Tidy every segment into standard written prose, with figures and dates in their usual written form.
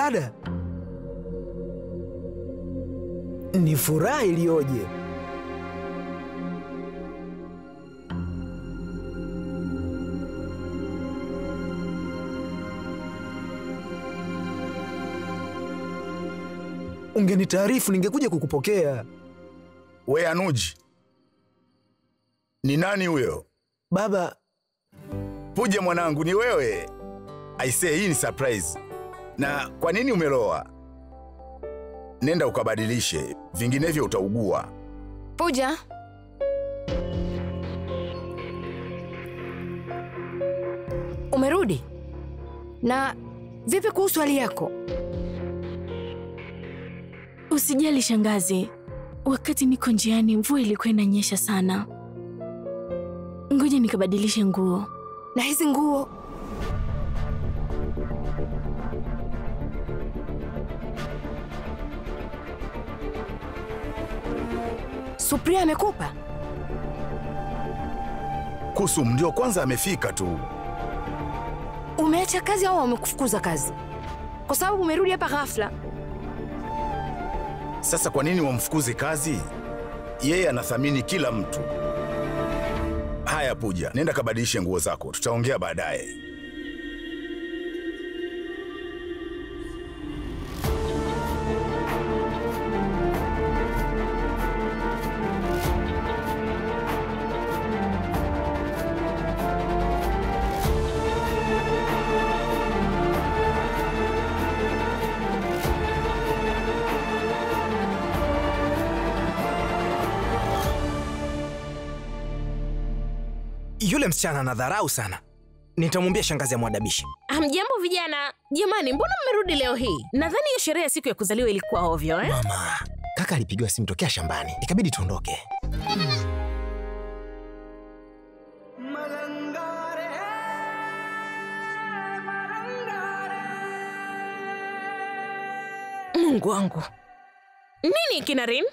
Dada, ni furaha iliyoje. Ungenitaarifu ningekuja kukupokea. We Anuji, ni nani huyo? Baba. Puja mwanangu, ni wewe? Aisee, hii ni surprise. Na kwa nini umeloa? Nenda ukabadilishe, vinginevyo utaugua. Puja. Umerudi? Na vipi kuhusu hali yako? Usijali shangazi. Wakati niko njiani mvua ilikuwa inanyesha sana. Ngoja nikabadilishe nguo. Na hizi nguo? Supriya amekupa? Kusum ndio kwanza amefika tu. Umeacha kazi au wamekufukuza kazi? Kwa sababu umerudi hapa ghafla. Sasa kwa nini wamfukuze kazi? Yeye anathamini kila mtu. Haya Puja, nenda kabadilishe nguo zako. Tutaongea baadaye. Yule msichana anadharau sana. Nitamwambia shangazi amwadabishe. Hamjambo vijana. Jamani, mbona mmerudi leo hii? Nadhani hiyo sherehe ya siku ya kuzaliwa ilikuwa ovyo, eh? Mama, kaka alipigiwa simu tokea shambani. Ikabidi tuondoke. Mungu wangu. Nini Kinarin?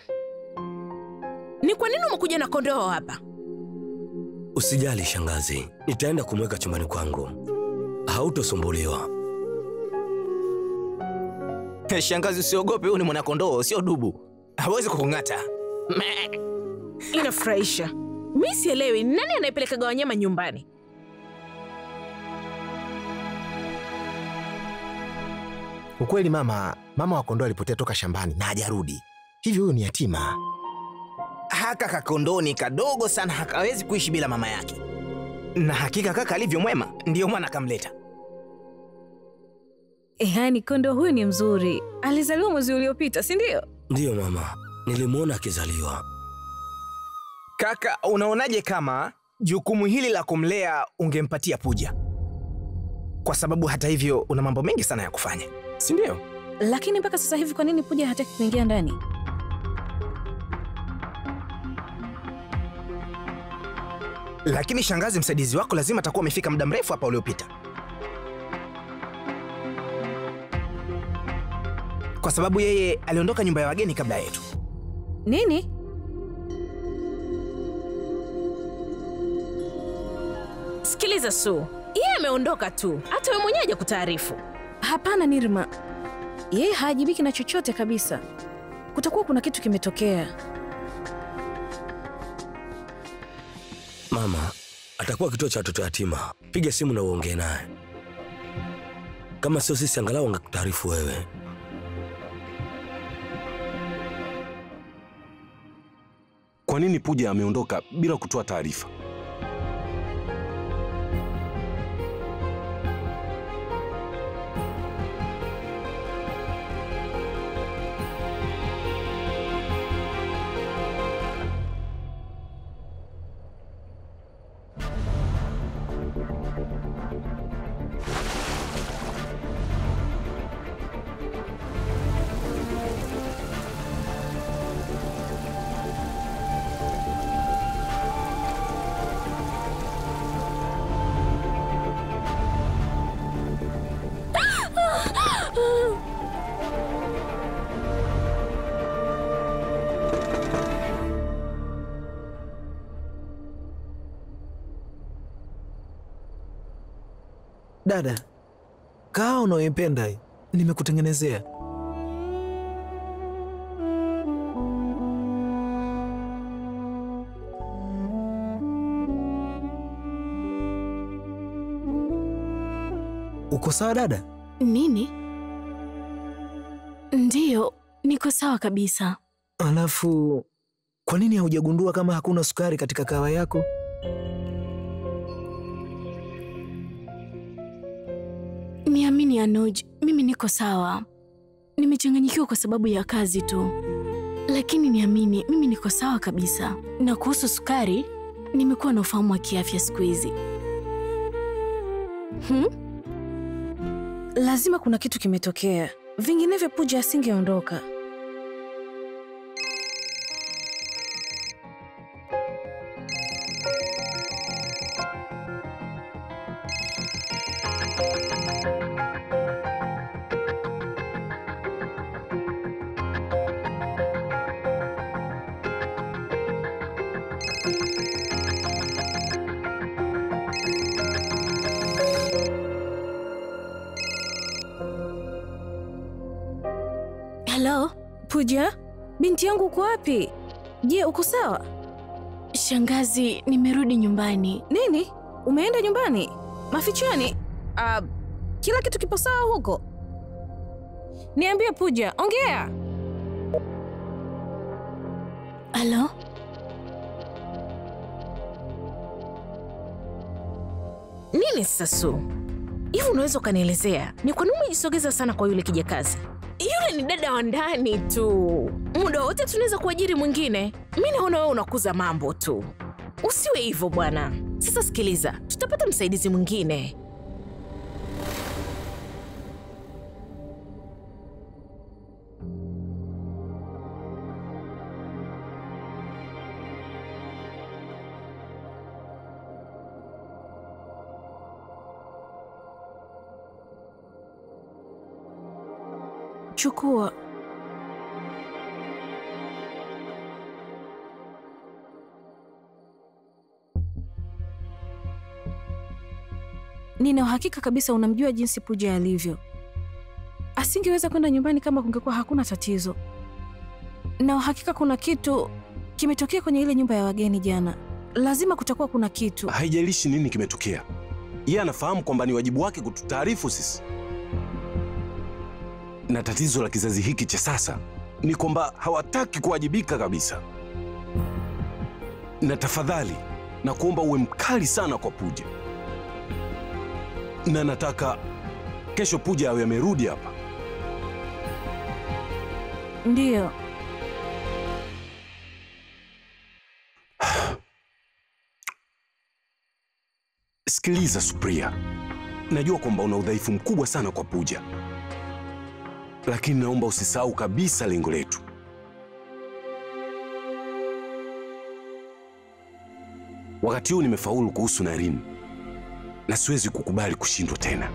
Ni kwa nini umekuja na kondoo hapa? Usijali shangazi, nitaenda kumweka chumbani kwangu. Hautosumbuliwa. Shangazi usiogope, huyu ni mwanakondoo, sio dubu. Hawezi kukung'ata. Inafurahisha. Mimi sielewi nani anayepeleka wanyama nyumbani. Ukweli mama wa kondoo alipotea toka shambani na hajarudi. Hivyo huyu ni yatima. Haka kakondoo ni kadogo sana, hakawezi kuishi bila mama yake. Na hakika kaka alivyo mwema, ndiyo mwana kamleta. Yaani kondoo huyu ni mzuri. Alizaliwa mwezi uliopita, si ndio? Ndiyo mama, nilimuona akizaliwa. Kaka, unaonaje kama jukumu hili la kumlea ungempatia Puja? Kwa sababu hata hivyo una mambo mengi sana ya kufanya, si ndio? Lakini mpaka sasa hivi kwa nini Puja hataki kuingia ndani? Lakini shangazi, msaidizi wako lazima atakuwa amefika muda mrefu hapa uliopita. Kwa sababu yeye aliondoka nyumba ya wageni kabla yetu. Nini? Sikiliza Su, yeye ameondoka tu. Hata wewe mwenyewe hajakutaarifu. Hapana Nirma. Yeye hajibiki na chochote kabisa. Kutakuwa kuna kitu kimetokea. Mama, atakuwa kituo cha watoto yatima. Piga simu na uongee naye. Kama sio sisi angalau angekutaarifu wewe. Kwa nini Puja ameondoka bila kutoa taarifa? Dada, kaa unaoipenda hii. nimekutengenezea. Uko sawa dada? Nini? Ndiyo, niko sawa kabisa. Alafu, kwa nini haujagundua kama hakuna sukari katika kahawa yako? Niamini Anuj, mimi niko sawa. Nimechanganyikiwa kwa sababu ya kazi tu. Lakini niamini, mimi niko sawa kabisa. Na kuhusu sukari, nimekuwa na ufahamu wa kiafya siku hizi. Lazima kuna kitu kimetokea. Vinginevyo Pooja asingeondoka. Hello? Pooja, binti yangu uko wapi? Je, uko sawa? Shangazi, nimerudi nyumbani. Nini? Umeenda nyumbani? Mafichoni? Kila kitu kipo sawa huko? Niambie Pooja, ongea. Hello? Nini Sasu? Hivi unaweza ukanielezea ni kwa nini umejisogeza sana kwa yule kijakazi? Yule ni dada wa ndani tu. Muda wote tunaweza kuajiri mwingine. Mimi naona wewe unakuza mambo tu. Usiwe hivyo bwana. Sasa sikiliza, tutapata msaidizi mwingine. Chukua. Nina uhakika kabisa unamjua jinsi Pooja alivyo. Asingeweza kwenda nyumbani kama kungekuwa hakuna tatizo. Na uhakika kuna kitu kimetokea kwenye ile nyumba ya wageni jana. Lazima kutakuwa kuna kitu. Haijalishi nini kimetokea. Yeye anafahamu kwamba ni wajibu wake kututaarifu sisi. Na tatizo la kizazi hiki cha sasa ni kwamba hawataki kuwajibika kabisa. Na tafadhali, na kuomba uwe mkali sana kwa Pooja. Na nataka kesho Pooja awe amerudi hapa. Ndiyo. Sikiliza Supriya, najua kwamba una udhaifu mkubwa sana kwa Pooja. Lakini naomba usisahau kabisa lengo letu. Wakati huu nimefaulu kuhusu Naren, na siwezi kukubali kushindwa tena.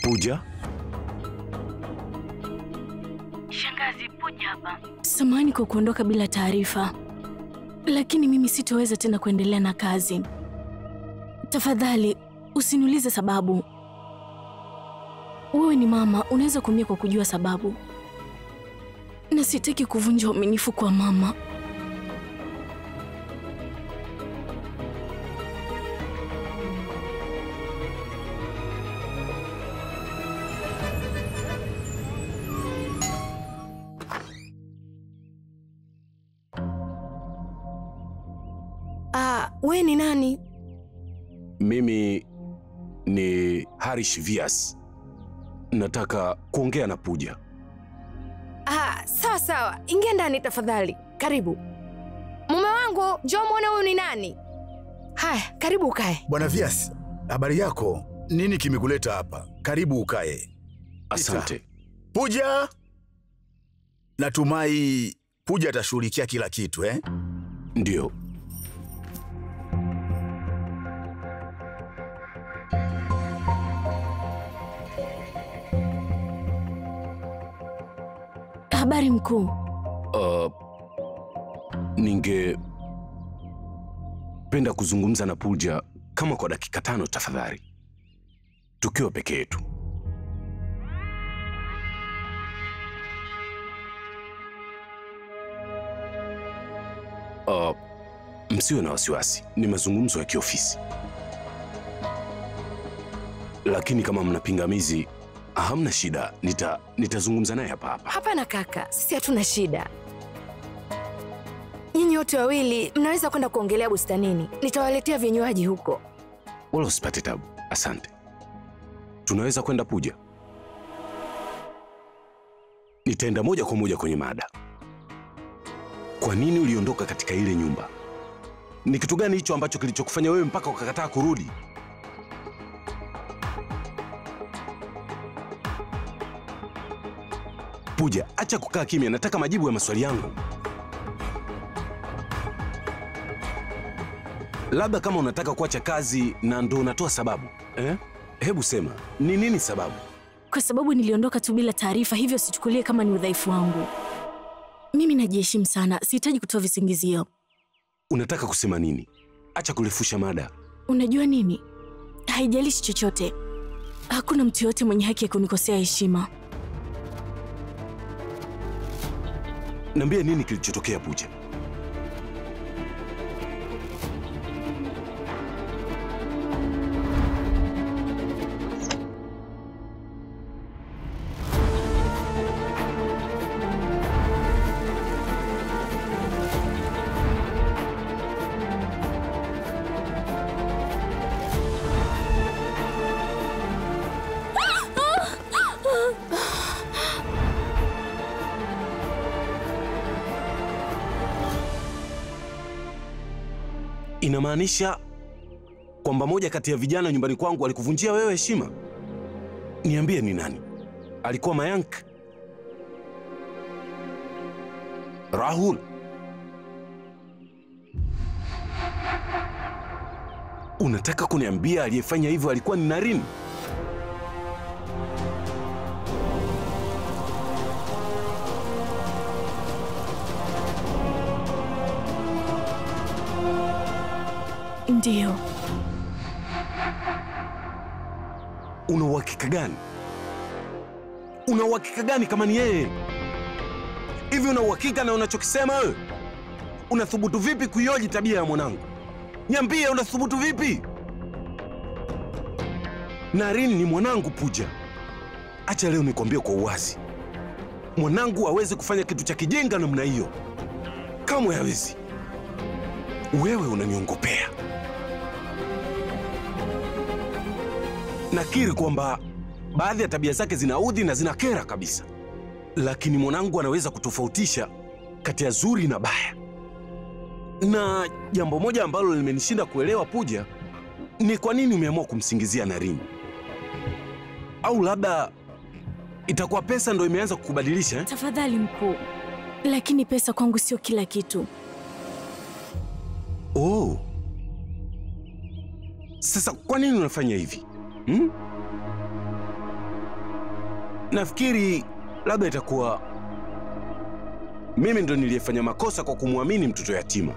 Pooja? Shangazi, Pooja hapa. Samahani kwa kuondoka bila taarifa, lakini mimi sitoweza tena kuendelea na kazi. Tafadhali usiniulize sababu. Wewe ni mama, unaweza kuumia kwa kujua sababu, na sitaki kuvunja uaminifu kwa mama. We ni nani? Mimi ni Harish Vyas. Nataka kuongea na Pooja. Sawa sawa, ingia ndani tafadhali. Karibu. Mume wangu, njoo muone huyu ni nani. Haya, karibu ukae. Bwana Vyas, habari yako? Nini kimekuleta hapa? Karibu ukae. Asante. Pooja, natumai Pooja atashughulikia kila kitu, eh? Ndio. Habari mkuu. Ningependa kuzungumza na Pooja kama kwa dakika 5 tafadhali. Tukiwa peke yetu. Msiwe na wasiwasi, ni mazungumzo ya kiofisi. Lakini kama mna pingamizi, hamna shida, nitazungumza naye hapa hapa. Hapana kaka, sisi hatuna shida. Nyinyi wote wawili mnaweza kwenda kuongelea bustanini. Nitawaletea vinywaji huko. Wala usipate tabu. Asante. Tunaweza kwenda Pooja? Nitaenda moja kwa moja kwenye mada. Kwa nini uliondoka katika ile nyumba? Ni kitu gani hicho ambacho kilichokufanya wewe mpaka ukakataa kurudi? Pooja, acha kukaa kimya, nataka majibu ya maswali yangu. Labda kama unataka kuacha kazi na ndo unatoa sababu, Hebu sema, ni nini sababu? Kwa sababu niliondoka tu bila taarifa, hivyo sichukulie kama ni udhaifu wangu. Mimi najiheshimu sana, sihitaji kutoa visingizio. Unataka kusema nini? Acha kurefusha mada. Unajua nini? Haijalishi chochote. Hakuna mtu yote mwenye haki ya kunikosea heshima. Niambie nini kilichotokea Pooja? Inamaanisha kwamba moja kati ya vijana nyumbani kwangu alikuvunjia wewe heshima? Niambie ni nani? Alikuwa Mayank? Rahul? Unataka kuniambia aliyefanya hivyo alikuwa ni Naren? Ndio. Una uhakika gani? Una uhakika gani kama ni yeye? Hivi una uhakika na unachokisema wewe? Unathubutu vipi kuioji tabia ya mwanangu? Niambie, unathubutu vipi? Naren ni mwanangu Pooja. Acha leo nikwambie kwa uwazi. Mwanangu hawezi kufanya kitu cha kijinga namna hiyo. Kamwe hawezi. Wewe unaniongopea. Nakiri kwamba baadhi ya tabia zake zinaudhi na zinakera kabisa. Lakini mwanangu anaweza kutofautisha kati ya zuri na baya. Na jambo moja ambalo limenishinda kuelewa Pooja, ni kwa nini umeamua kumsingizia Naren? Au labda itakuwa pesa ndo imeanza kukubadilisha? Tafadhali mkuu, lakini pesa kwangu sio kila kitu. Oh. Sasa kwa nini unafanya hivi? Nafikiri labda itakuwa mimi ndo niliyefanya makosa kwa kumwamini mtoto yatima.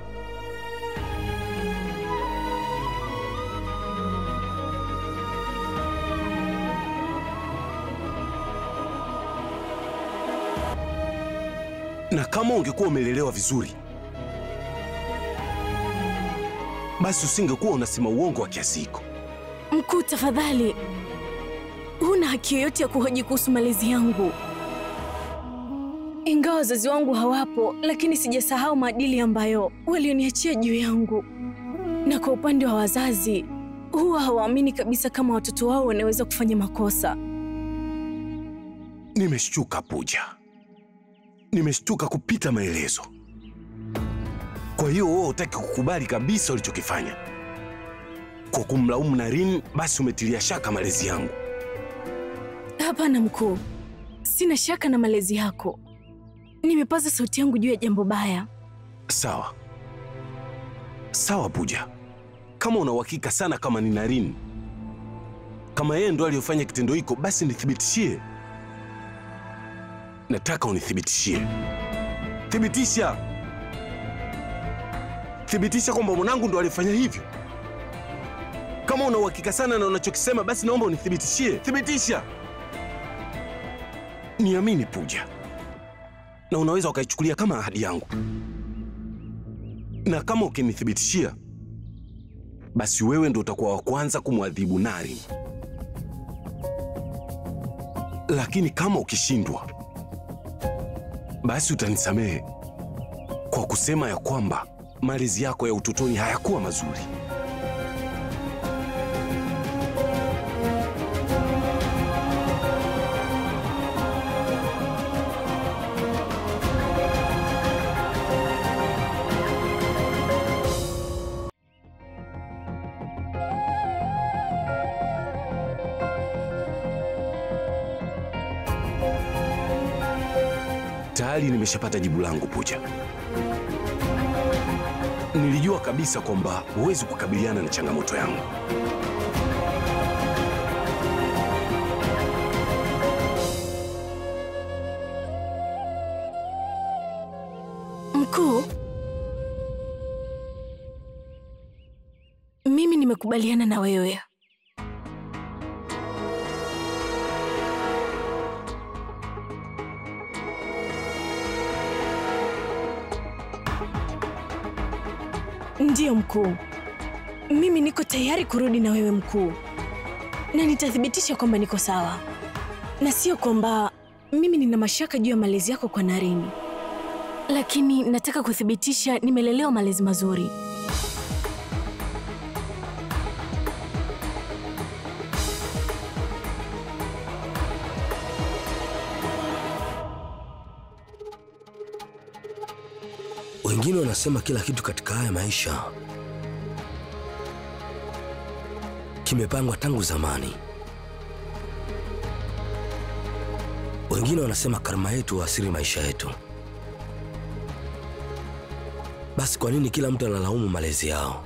Na kama ungekuwa umelelewa vizuri, basi usingekuwa unasema uongo wa kiasi hiko. Mkuu, tafadhali. Huna haki yoyote ya kuhoji kuhusu malezi yangu. Ingawa wazazi wangu hawapo, lakini sijasahau maadili ambayo walioniachia juu yangu. Na kwa upande wa wazazi, huwa hawaamini kabisa kama watoto wao wanaweza kufanya makosa. Nimeshtuka Pooja. Nimeshtuka kupita maelezo. Kwa hiyo wewe hutaki kukubali kabisa ulichokifanya. Kwa kumlaumu Naren, basi umetilia shaka malezi yangu. Hapana mkuu, sina shaka na malezi yako. Nimepaza sauti yangu juu ya jambo baya. Sawa. Sawa Pooja. Kama una uhakika sana kama ni Naren, kama yeye ndo aliyofanya kitendo hiko, basi nithibitishie. Nataka unithibitishie. Thibitisha. Thibitisha kwamba mwanangu ndo alifanya hivyo. Kama una uhakika sana na unachokisema, basi naomba unithibitishie. Thibitisha. Niamini Pooja. Na unaweza ukaichukulia kama ahadi yangu. Na kama ukinithibitishia, basi wewe ndo utakuwa wa kwanza kumwadhibu Naren. Lakini kama ukishindwa, basi utanisamehe kwa kusema ya kwamba malezi yako ya utotoni hayakuwa mazuri. Tayari nimeshapata jibu langu Pooja. Nilijua kabisa kwamba huwezi kukabiliana na changamoto yangu. Mkuu, mimi nimekubaliana na wewe. Ndiyo mkuu, mimi niko tayari kurudi na wewe mkuu, na nitathibitisha kwamba niko sawa, na sio kwamba mimi nina mashaka juu ya malezi yako kwa Naren, lakini nataka kuthibitisha nimelelewa malezi mazuri. Wengine wanasema kila kitu katika haya maisha kimepangwa tangu zamani. Wengine wanasema karma yetu huathiri maisha yetu. Basi kwa nini kila mtu analaumu malezi yao?